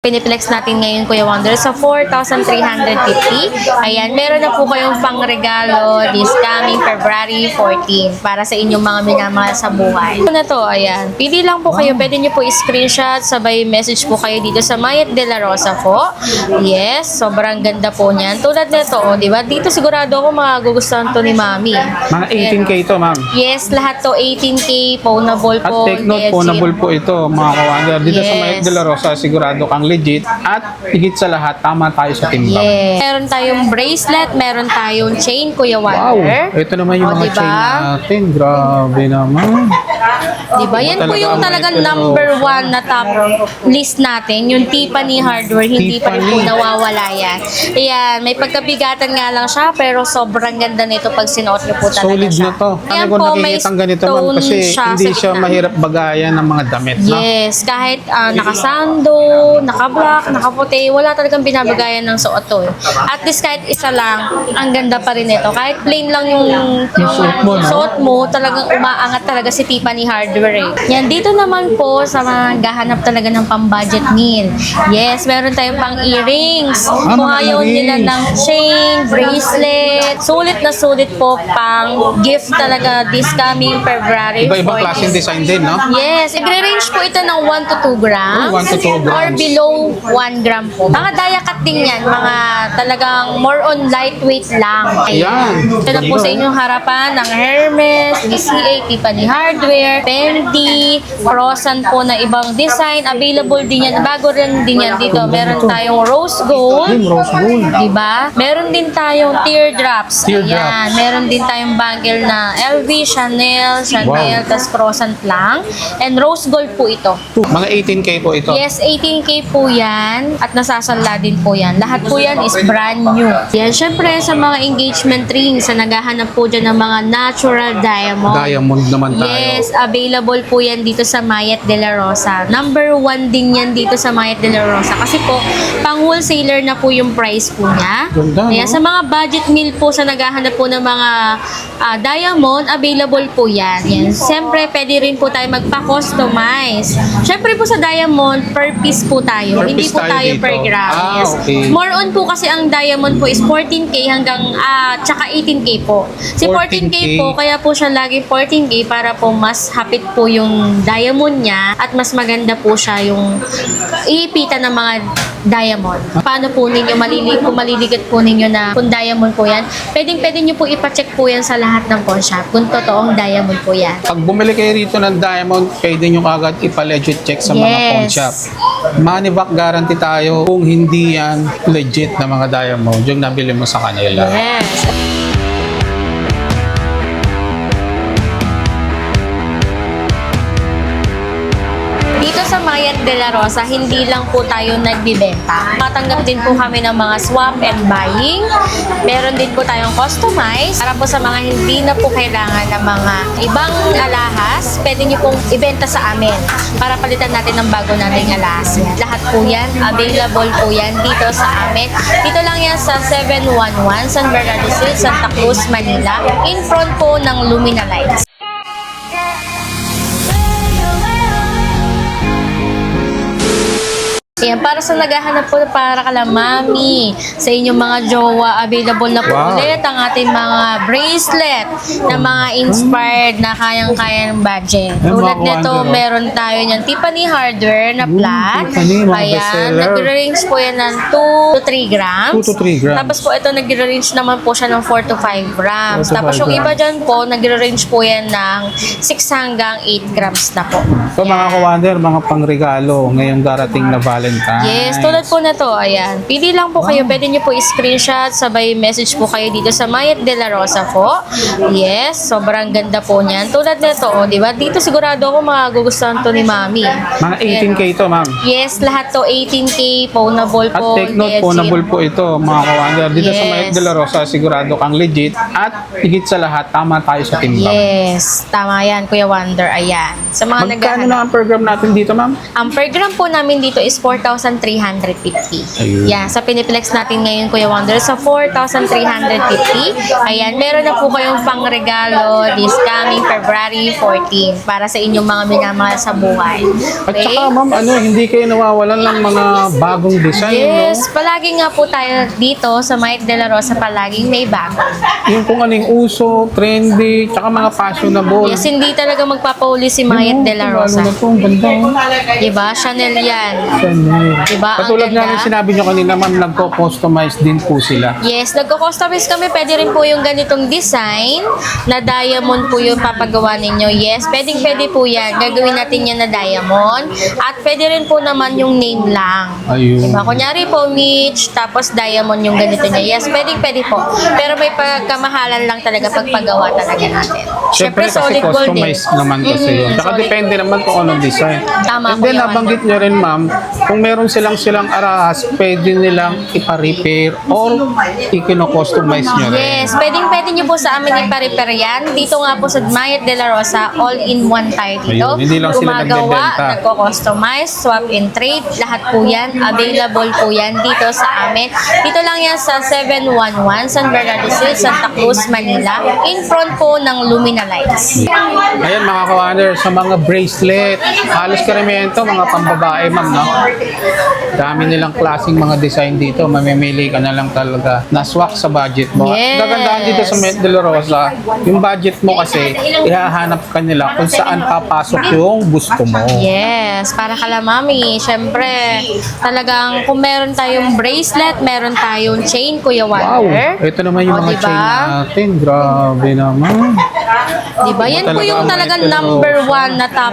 Piniplex natin ngayon, Kuya Wonder, sa 4,350. Ayan, meron na po kayong pangregalo this coming February 14 para sa inyong mga minamahal sa buhay. Ito na to, ayan. Pili lang po kayo. Pwede nyo po i-screenshot, sabay message po kayo dito sa Mayet de la Rosa po. Yes, sobrang ganda po niyan. Tulad nito, oh, di ba? Dito sigurado ako magugustuhan to ni Mami. Mga 18K to, ma'am. Yes, lahat to 18K, pawnable At po. take note, pawnable po ito, mga kawander. Dito sa Mayet de la Rosa, sigurado kang legit. At higit sa lahat, tama tayo sa timbang. Yes. Meron tayong bracelet, meron tayong chain, Kuya Wow! Wonder. Ito naman yung O, mga diba? chain natin. Grabe naman. Diba? Yan po yung talagang number one na top list natin. Yung Tiffany hardware, hindi pa rin po Tiffany. nawawala yan. Ayan, may pagkabigatan nga lang siya, pero sobrang ganda nito pag sinuot niyo po talaga Solid siya. na to. Ayan Kami ko po, may nakikita ganito, ma'am, stone kasi siya hindi sa siya gitna. mahirap bagayan ng mga damit, no? Yes, kahit nakasando, naka-black, nakaputi, wala talagang binabagayan ng suot to. At least kahit isa lang, ang ganda pa rin ito. Kahit plain lang yung suot mo, talagang umaangat talaga si Tiffany hardware eh. Yan, dito naman po sa mga gahanap talaga ng pang-budget meal. Yes, meron tayong pang-earrings. Kung mga ayaw nila earrings. ng chain, bracelet, sulit na sulit po pang gift talaga this coming February 14. Iba-ibang klaseng design din, no? Yes, i-range po ito ng 1 to 2 grams. Oh, 1 to 2 grams. Or below 1 gram po. Mga daya cut din yan, mga talagang more on lightweight lang. Ayan. Ito na po sa inyong harapan ng Hermes, DCA, Tiffany Hardware, Fendi, Crossan po na ibang design. Available din yan. Bago rin din yan dito. Meron tayong rose gold. Rose gold. Diba? Meron din tayong teardrops. Teardrops. Ayan. Meron din tayong bangle na LV, Chanel, Wow. tas Croissant lang. And rose gold po ito. Mga 18K po ito. Yes, 18K po yan. At nasasanla din po yan. Lahat po yan is brand new. Yan, syempre sa mga engagement rings, sa naghahanap po dyan ng mga natural diamond. Diamond naman tayo. Yes, available po yan dito sa Mayet de la Rosa. Number 1 din yan dito sa Mayet de la Rosa. Kasi po, pang wholesaler na po yung price po niya. Ganda, Kaya no? sa mga budget meal po sa naghahanap po ng mga diamond, available po yan. Yan. Siyempre, pwede rin po tayo magpa-customize. Siyempre po sa diamond, per piece po tayo. Per Hindi piece po tayo tayo dito. per gram. Ah, Yes. okay. More on po kasi ang diamond po is 14K hanggang tsaka 18K po. Si 14K 14K po, kaya po siya laging 14K para po mas hapit po yung diamond niya at mas maganda po siya yung iipitan ng mga diamond. Paano po ninyo kung maliligat po ninyo na kung diamond po yan, pwede nyo po ipacheck po yan sa lahat ng pawn shop kung totoong diamond po yan. Pag bumili kayo rito ng diamond, pwede nyo agad ipa-legit check sa mga pawn Yes. shop. Money back guarantee tayo kung hindi yan legit na mga diamond yung nabili mo sa kanila. Yes. Dito sa Mayet de la Rosa, hindi lang po tayo nagbibenta. Matanggap din po kami ng mga swap and buying. Meron din po tayong customize. Para po sa mga hindi na po kailangan ng mga ibang alahas, pwede nyo pong ibenta sa amin para palitan natin ng bago nating alahas. Lahat po yan, available po yan dito sa amin. Dito lang yan sa 711 San Bernardo Street, Santa Cruz, Manila. In front po ng Lumina Lights. Ayan, para sa naghahanap po para kala mami, sa inyong mga jowa, available na po Wow. ulit ang ating mga bracelet na mga inspired na kayang-kaya ng budget. Ayan, Tulad mga nito, kawander, oh. meron tayo niyan Tiffany hardware na flat. Tiffany, mga Ayan, bestseller. nag-range po yan ng 2 to 3 grams. 2 to 3 grams. Tapos po ito, nag-range naman po siya ng 4 to 5 grams. 4 to Tapos 5 yung iba grams. dyan po, nag-range po yan ng 6 hanggang 8 grams na po. So mga kawander, mga pangregalo ngayong darating na Valentine. Yes, tulad po na to, ayan. Pili lang po kayo, pwede nyo po i-screenshot, sabay message po kayo dito sa Mayet de la Rosa po. Yes, sobrang ganda po niyan. Tulad na to, oh, di ba? Dito sigurado ako magugustuhan to ni Mami. Mga 18K to, ma'am. Yes, lahat to 18K, pawnable At po. take note, legit. pawnable po ito, mga kawander. Dito sa Yes. Mayet de la Rosa, sigurado kang legit. At higit sa lahat, tama tayo sa timbang. Yes, tama yan, Kuya Wonder. Ayan. Sa mga Magkano naghahanap. na ang program natin dito, ma'am? Ang per gram po namin dito is 14 4,350. Ayun. Yan, sa Piniplex natin ngayon, Kuya Wonder, sa 4,350. Ayan, meron na po kayong pangregalo this coming February 14 para sa inyong mga minamahal sa buhay. At Okay? saka ma'am, hindi kayo nawawalan ng mga bagong design, Yes, palagi nga po tayo dito sa Mayet de la Rosa, palaging may bago. no? Yung kung anong uso, trendy, tsaka mga fashionable. Yes, hindi talaga magpapauli si Mayet de la Rosa. Lalo na to, ang ganda. Diba? Chanel yan. Chanel. Diba? Ang Katulad nga ganda. ng sinabi nyo kanina, ma'am, nagko-customize din po sila. Yes, nagko-customize kami. Pwede rin po yung ganitong design na diamond po yung papagawa ninyo. Yes, pwede po yan. Gagawin natin yan na diamond. At pwede rin po naman yung name lang. Ayun. Diba? Kunyari po, Mitch, tapos diamond yung ganito niya. Yes, pwede po. Pero may pagkamahalan lang talaga pagpagawa talaga natin. Siyempre kasi solid gold din. customize naman kasi yun. Tsaka solid depende naman kung anong design. Tama And po then yun. nabanggit nyo rin ma'am, kung meron silang arahas, pwede nilang ipa-repair or ikino-customize nyo rin. Yes, pwede nyo po sa amin ipa-repair yan. Dito nga po sa Mayet de la Rosa, all-in-one tayo dito. Ayun, hindi lang sila Gumagawa, nagbebenta. nagko-customize, swap and trade, lahat po yan. Available po yan dito sa amin. Dito lang yan sa 711 San Bernardo Street, Santa Cruz, Manila. In front po ng Lumina Lights. Ayan mga ka-wonder, sa mga bracelet, halos karamihan to, mga pambabae ma'am, no? Dami nilang klaseng mga design dito, mamimili ka na lang talaga na swak sa budget mo. Yes. At kagandahan dito sa Mayet de la Rosa, yung budget mo kasi, ihahanap ka nila kung saan papasok yung gusto mo. Yes, para kala mami. Siyempre, talagang kung meron tayong bracelet, meron tayong chain, Kuya Wow, Wonder. ito naman yung O, mga diba? chain natin. Grabe naman. Diba? Yan po Talaga yung ang talagang Mayet de la number Rosa. 1 na top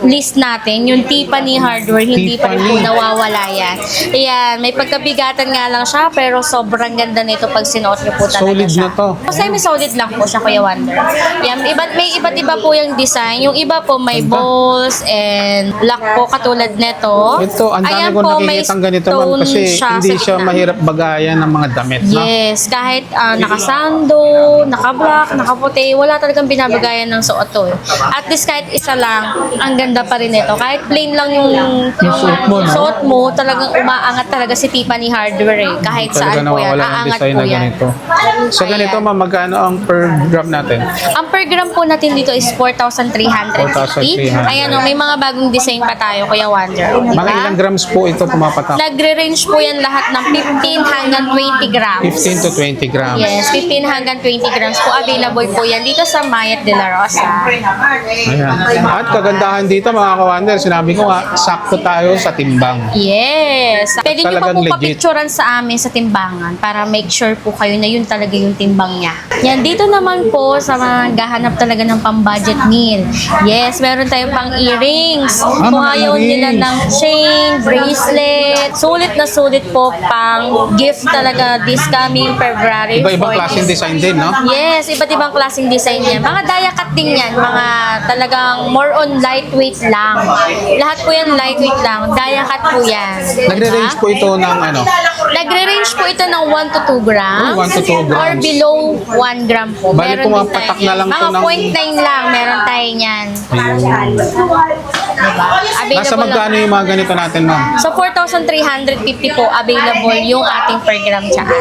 list natin. Yung Tiffany hardware, hindi pa rin po Tiffany. nawawala yan. Ayan, may pagkabigatan nga lang siya, pero sobrang ganda nito pag sinuot niyo po talaga Solid siya. na to. Semi-solid lang po siya, Kuya Wonder. Yan, may iba't iba po yung design. Yung iba po may Ganda. balls and lock po katulad nito. Ito, ang dami Ayan ko po, may nakikita ganito ma'am stone kasi hindi sa siya gitna. mahirap bagayan ng mga damit, no? Yes, kahit nakasando, naka-black, nakaputi, wala talagang binabagayan ng suot to. At least kahit isa lang, ang ganda pa rin ito. Kahit plain lang yung suot mo, no? suot mo, talagang umaangat talaga si Tiffany hardware eh. Kahit saan po yan, nawawala ng aangat design po na yan. ganito. Sa ganito Ayan. ma'am, magkano ang per gram natin? Ang per gram po natin dito is 4,350. 4,300. Ayan o, may mga bagong design pa tayo, Kuya Wonder. Diba? Mga ilang grams po ito pumapatak? Nagre-range po yan lahat ng 15 hanggang 20 grams. 15 to 20 grams. Yes, 15 hanggang 20 grams po. Available po yan dito sa Mayet de la Rosa. Ayan. At kagandahan dito mga ka-wonder, sinabi ko nga, sakto tayo sa timbang. Yes. Pwede nyo pa Talagang po legit. papicturan sa amin sa timbangan para make sure po kayo na yun talaga yung timbang niya. Yan, dito naman po sa mga gahanap talaga ng pang-budget meal. Yes, meron tayong pang-earrings. Kung mga ayaw nila earrings. ng chain, bracelet, sulit na sulit po pang gift talaga this coming February Iba-ibang 14. klaseng design din, no? Yes, iba't ibang klaseng design yan. Mga daya cut din yan. Mga talagang more on lightweight lang. Lahat po yan lightweight lang. Daya cut po yan. Nagre-range po ito ng ano? Nagre-range po ito ng 1 to 2 grams. Oh, 1 to 2 grams. Or below 1 gram po. Bali, Meron din pumapatak tayo na lang yan. to Mga ng- 0.9 lang. Meron tayo niyan. Ayun. Diba? Nasa Available magkano lang. yung mga ganito natin, ma'am? So 4,350 po available yung ating per gram tsaka.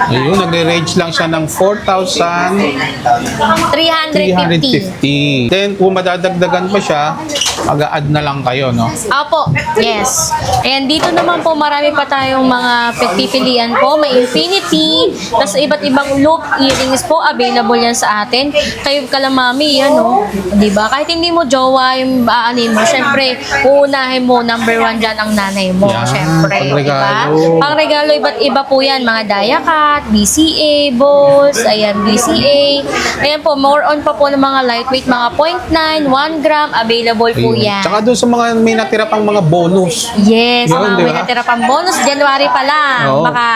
Ayun, nagre-range lang siya ng 4,350. 350. Then, kung madadagdagan pa siya, mag-a-add na lang kayo, no? Opo, yes. Ayan, dito naman po marami pa tayong mga pagpipilian po. May infinity, tapos iba't ibang loop earrings po available yan sa atin. Kayo kalamami, yan o. Diba? Kahit hindi mo jowa yung aanin mo, syempre, uunahin mo, number 1 dyan ang nanay mo. Yan, Syempre, diba? pangregalo. Pangregalo, iba't iba po yan. Mga daya cut, BCA, balls, ayan, BCA. Ayan po, more on pa po ng mga lightweight, mga 0.9, 1 gram, available po Ayun. yan. Tsaka doon sa mga may natira pang mga bonus. Yes, Yun, mga di may ba? natira pang bonus. January pa lang. Oo. Baka,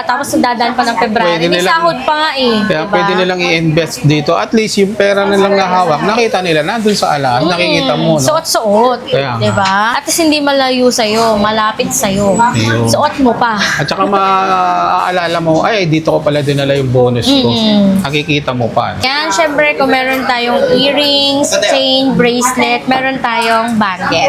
tapos dadaan pa ng February. Pwede May nilang- sahod pa nga eh. Kaya diba? pwede nilang i-invest dito. At least yung pera nilang nahawak, nakita nila, nandun sa alaan, nakikita mo, no? Suot-suot. Kaya nga. Diba? At least hindi malayo sa'yo, malapit sa'yo. Ayun. Suot mo pa. At saka maaalala mo, ay, dito ko pala dinala yung bonus ko. Nakikita mo pa. Yan, syempre, kung meron tayong earrings, chain, bracelet, meron tayong bangle.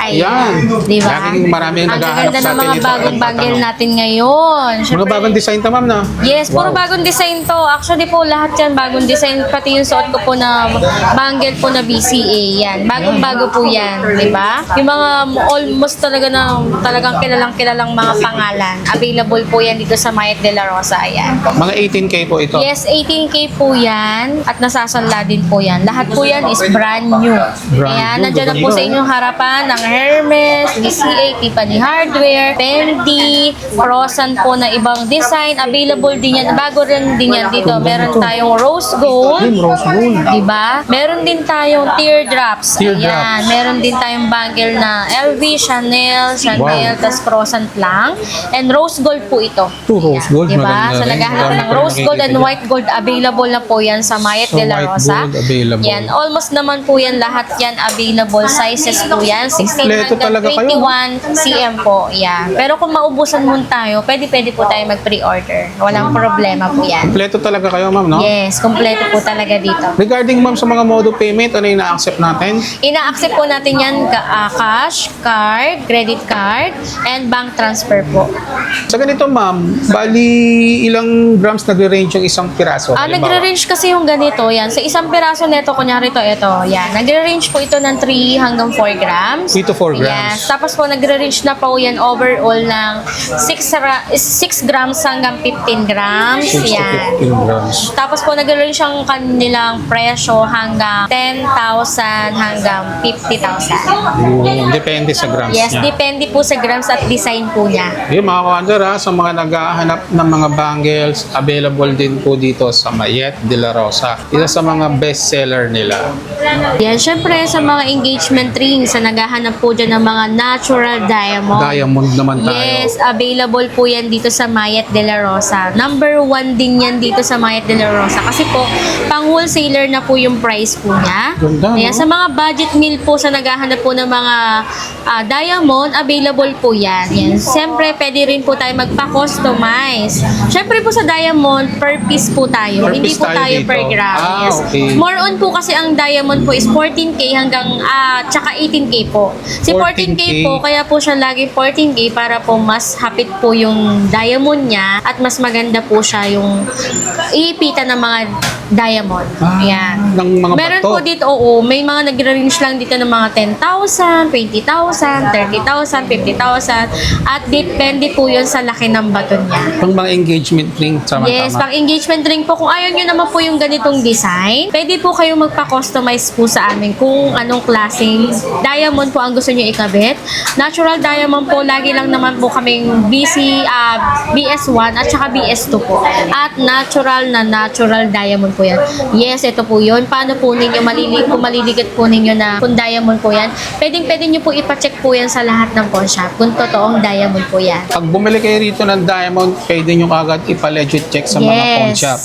Yan. Di ba? Laging marami ang Ang naghahanap gaganda sa ng atin mga dito. bagong bangle Nagtatanong. natin ngayon. Mga Syempre, bagong design to, ma'am, na? yes, puro Wow. bagong design to. Actually po, lahat yan bagong design. Pati yung suot ko po na bangle po na BCA. Yan. Bagong-bago po yan. Di ba? Yung mga almost talagang kilalang mga pangalan. Available po yan dito sa Mayet de la Rosa. Ayan. Mga 18K po ito. Yes, 18K po yan. At nasasanla din po yan. Lahat po yan is brand new. Kaya new, nandiyan na po gaganda, sa inyong harapan ng Hermes, BCA, Tiffany Hardware, Fendi, Crossan po na ibang design. Available din yan. Bago rin din yan dito. Meron tayong rose gold. Yung rose gold. Diba? Meron din tayong teardrops. Teardrops. Ayan. Meron din tayong bangle na LV, Chanel, tas Croissant lang. And rose gold po ito. Two rose gold, Diba? maganda So, rin. naghahanap Dami ng ko rin rose gold and nakikita white gold. Available na po yan sa Mayet So, de la white Rosa. gold available. Yan. Almost naman po yan. Lahat yan available. Sizes po yan. 16 Kompleto hanggang talaga kayo. 21 cm po. Yan. Pero kung maubusan mo tayo, pwede po tayo mag-pre-order. Walang problema po yan. Kompleto talaga kayo, ma'am, no? Yes. Kompleto po talaga dito. Regarding, ma'am, sa mga mode of payment, ano yung na-accept natin? Ina-accept po natin yan cash, card, credit card, and bank transfer po. Sa ganito, ma'am, bali ilang grams nagre-range yung isang piraso? Halimbawa? Nagre-range kasi yung ganito, yan. Sa isang piraso nito, kunyari ito, yan. Nagre-range po ito ng 3 hanggang 4 grams. 3 to 4 grams. Yes. Tapos po, nagre-range na po yan overall ng 6 grams hanggang 15 grams. 6 to Yan. 15 grams. Tapos po, nagre-range ang kanilang presyo hanggang 10,000 hanggang 50,000. Yung depende sa grams Yes, niya. depende po sa grams at design po niya. Yung mga kawander, sa mga naghahanap ng mga bangles, available din po dito sa Mayet de la Rosa. Isa sa mga best seller nila. Yan, syempre sa mga engagement rings, sa naghahanap po dyan ng mga natural diamond. Diamond naman tayo. Yes, available po yan dito sa Mayet de la Rosa. Number 1 din yan dito sa Mayet de la Rosa. Kasi po, pang wholesaler na po yung price po niya. Ganda, no? Kaya sa mga budget meal po, sa naghahanap po ng mga diamond, available po yan. Yan. Siyempre, pwede rin po tayo magpa-customize. Siyempre po sa diamond, per piece po tayo. Per Hindi piece po tayo tayo dito. per gram. Ah, Yes. okay. More on po kasi ang diamond po is 14K hanggang tsaka 18K po. Si 14K 14K po, kaya po siya lagi 14K para po mas hapit po yung diamond niya at mas maganda po siya yung iipitan ng mga diamond. Yan. Ng mga Meron bato. po dito, oo, may mga nag-range lang dito ng mga 10,000, 20,000, 30,000, 50,000 at depende po yun sa laki ng bato niya. Pang mga engagement ring, tama-tama. Yes, pang engagement ring po. Kung ayaw nyo naman po yung ganitong design, pwede po kayo magpa-customize po sa amin kung anong klaseng diamond po ang gusto nyo ikabit. Natural diamond po, lagi lang naman po kaming BS1 at saka BS2 po. At natural diamond po yan. Yes, ito po yun. Paano po ninyo kung maliligat po ninyo na kung diamond po yan, pwede nyo po ipacheck po yan sa lahat ng pawn shop kung totoong diamond po yan. Pag bumili kayo rito ng diamond, pwede nyo agad ipa-legit check sa mga pawn Yes. shop.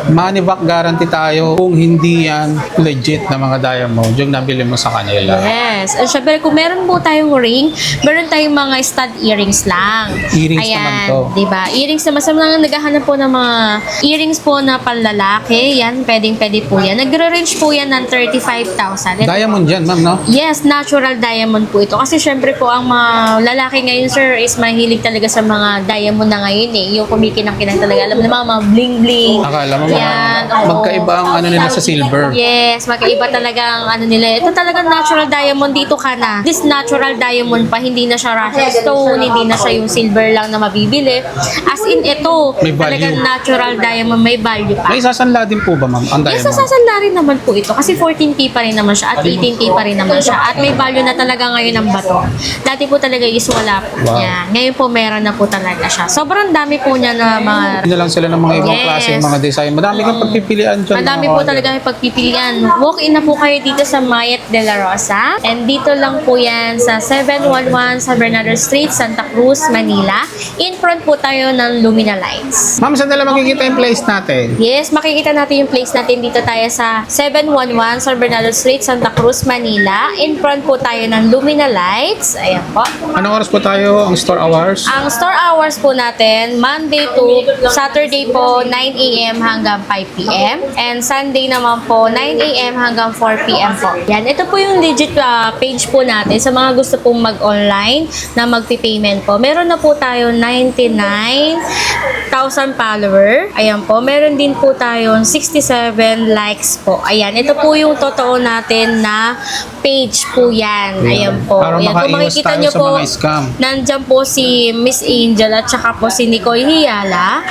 Money back guarantee tayo kung hindi yan legit na mga diamond yung nabili mo sa kanila. Yes. At syempre, kung meron po tayong ring, meron tayong mga stud earrings lang. Earrings naman to. Diba? Earrings naman. Sa mga naghahanap po ng mga earrings po na panlalaki, yan, pwede po yan. Nagre-range po yan ng 35,000. Diamond yan, ma'am, no? Yes, natural diamond po ito. Kasi syempre po, ang mga lalaki ngayon, sir, is mahilig talaga sa mga diamond na ngayon eh. Yung kumikinang-kinang talaga. Alam mo naman, mga bling-bling. Akala mo Yan, oo. magkaiba ang ano nila sa silver. Yes, magkaiba talaga ang ano nila. Ito talagang natural diamond dito ka na. This natural diamond pa, hindi na siya Russian stone, hindi na siya yung silver lang na mabibili. As in, ito, May value. talagang natural diamond, may value pa. May sasanla din po ba, ma'am, ang Yes, diamond? sasanla rin naman po ito kasi 14K pa rin naman siya at 18K pa rin naman siya at may value na talaga ngayon ang bato. Dati po talaga is wala po. Wow. Yan. Ngayon po meron na po talaga siya. Sobrang dami po niya na mga Hindi na lang sila ng mga ibang Yes. klase, mga design Madami kang pagpipilian dyan. Madami mga po ka-wonder. talaga may pagpipilian. Walk-in na po kayo dito sa Mayet de la Rosa. And dito lang po yan sa 711 San Bernardo Street, Santa Cruz, Manila. In front po tayo ng Lumina Lights. Ma'am, saan nila makikita yung place natin? Yes, makikita natin yung place natin dito tayo sa 711 San Bernardo Street, Santa Cruz, Manila. In front po tayo ng Lumina Lights. Ayan po. Anong oras po tayo ang store hours? Ang store hours po natin, Monday to Saturday po, 9 a.m. hanggang 5 p.m. And Sunday naman po, 9 a.m. hanggang 4 p.m. po. Yan, ito po yung legit page po natin sa mga gusto pong mag-online na magpi-payment po. Meron na po tayo 99,000 follower. Ayan po. Meron din po tayong 67 likes po. Ayan, ito po yung totoo natin na page po yan. Ayan po. Para Ayan, kung makaiwas makikita tayo nyo sa po, mga scam. nandyan po si Miss Angel at saka po si Nicole Hiala.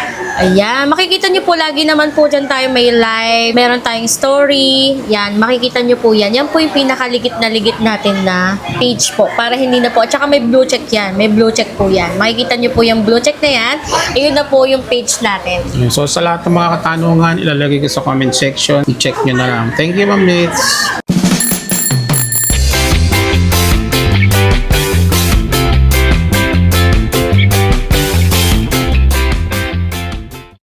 Ayan, makikita nyo po lagi naman po dyan tayo may live, meron tayong story. Yan, makikita nyo po yan. Yan po yung pinakaligit na ligit natin na page po. Para hindi na po, at saka may blue check yan. May blue check po yan. Makikita nyo po yung blue check na yan. Ayun na po yung page natin. So sa lahat ng mga katanungan, ilalagay ko sa comment section. I-check nyo na lang. Thank you, Ma'am Mitz.